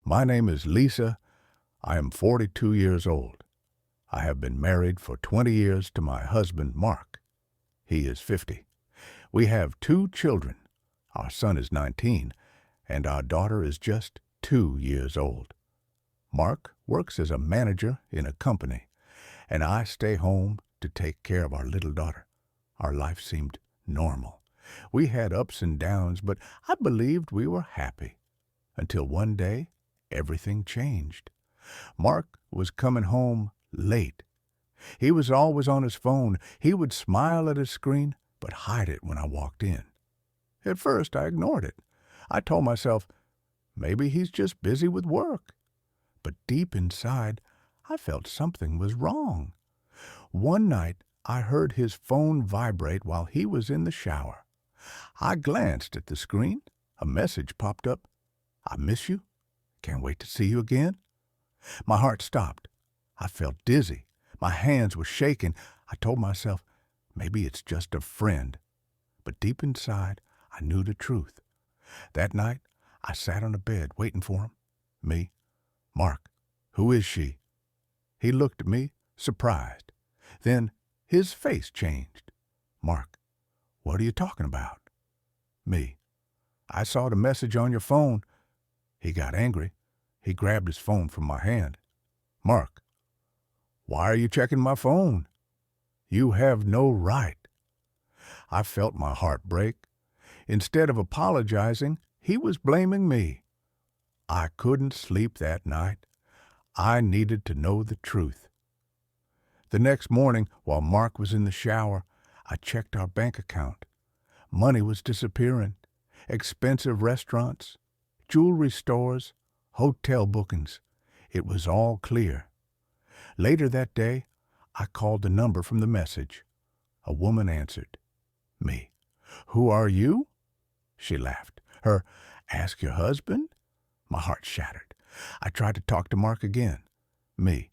My name is Lisa. I am 42 years old. I have been married for 20 years to my husband, Mark. He is 50. We have 2 children. Our son is 19, and our daughter is just 2 years old. Mark works as a manager in a company, and I stay home to take care of our little daughter. Our life seemed normal. We had ups and downs, but I believed we were happy. Until one day, everything changed. Mark was coming home late. He was always on his phone. He would smile at his screen, but hide it when I walked in. At first, I ignored it. I told myself, maybe he's just busy with work. But deep inside, I felt something was wrong. One night, I heard his phone vibrate while he was in the shower. I glanced at the screen. A message popped up. I miss you. Can't wait to see you again. My heart stopped. I felt dizzy. My hands were shaking. I told myself, maybe it's just a friend. But deep inside, I knew the truth. That night, I sat on the bed waiting for him. Me. Mark, who is she? He looked at me, surprised. Then his face changed. Mark, what are you talking about? Me. I saw the message on your phone. He got angry. He grabbed his phone from my hand. Mark, why are you checking my phone? You have no right. I felt my heart break. Instead of apologizing, he was blaming me. I couldn't sleep that night. I needed to know the truth. The next morning, while Mark was in the shower, I checked our bank account. Money was disappearing. Expensive restaurants, jewelry stores, hotel bookings. It was all clear. Later that day, I called the number from the message. A woman answered. Me. Who are you? She laughed. Her, ask your husband? My heart shattered. I tried to talk to Mark again. Me.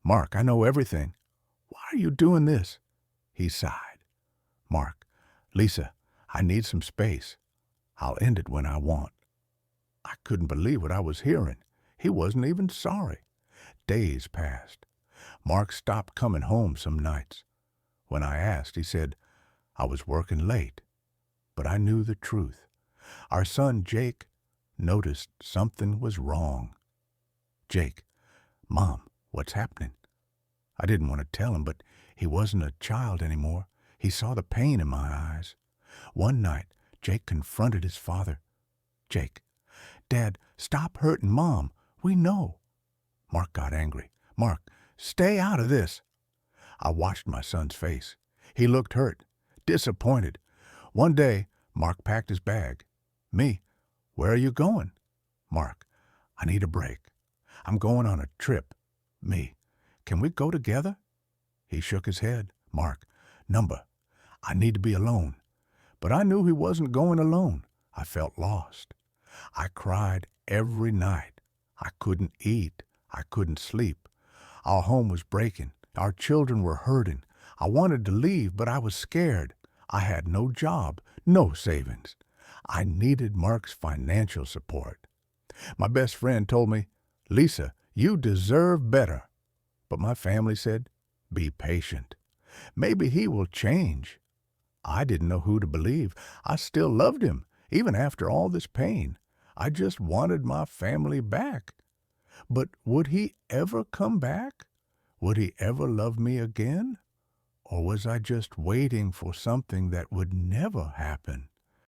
Mark, I know everything. Why are you doing this? He sighed. Mark. Lisa, I need some space. I'll end it when I want. I couldn't believe what I was hearing. He wasn't even sorry. Days passed. Mark stopped coming home some nights. When I asked, he said, I was working late. But I knew the truth. Our son, Jake, noticed something was wrong. Jake, Mom, what's happening? I didn't want to tell him, but he wasn't a child anymore. He saw the pain in my eyes. One night, Jake confronted his father. Jake, Dad, stop hurting Mom. We know. Mark got angry. Mark, stay out of this. I watched my son's face. He looked hurt, disappointed. One day, Mark packed his bag. Me, where are you going? Mark, I need a break. I'm going on a trip. Me, can we go together? He shook his head. Mark, number, I need to be alone. But I knew he wasn't going alone. I felt lost. I cried every night. I couldn't eat. I couldn't sleep. Our home was breaking. Our children were hurting. I wanted to leave, but I was scared. I had no job, no savings. I needed Mark's financial support. My best friend told me, Lisa, you deserve better. But my family said, be patient. Maybe he will change. I didn't know who to believe. I still loved him, even after all this pain. I just wanted my family back. But would he ever come back? Would he ever love me again? Or was I just waiting for something that would never happen?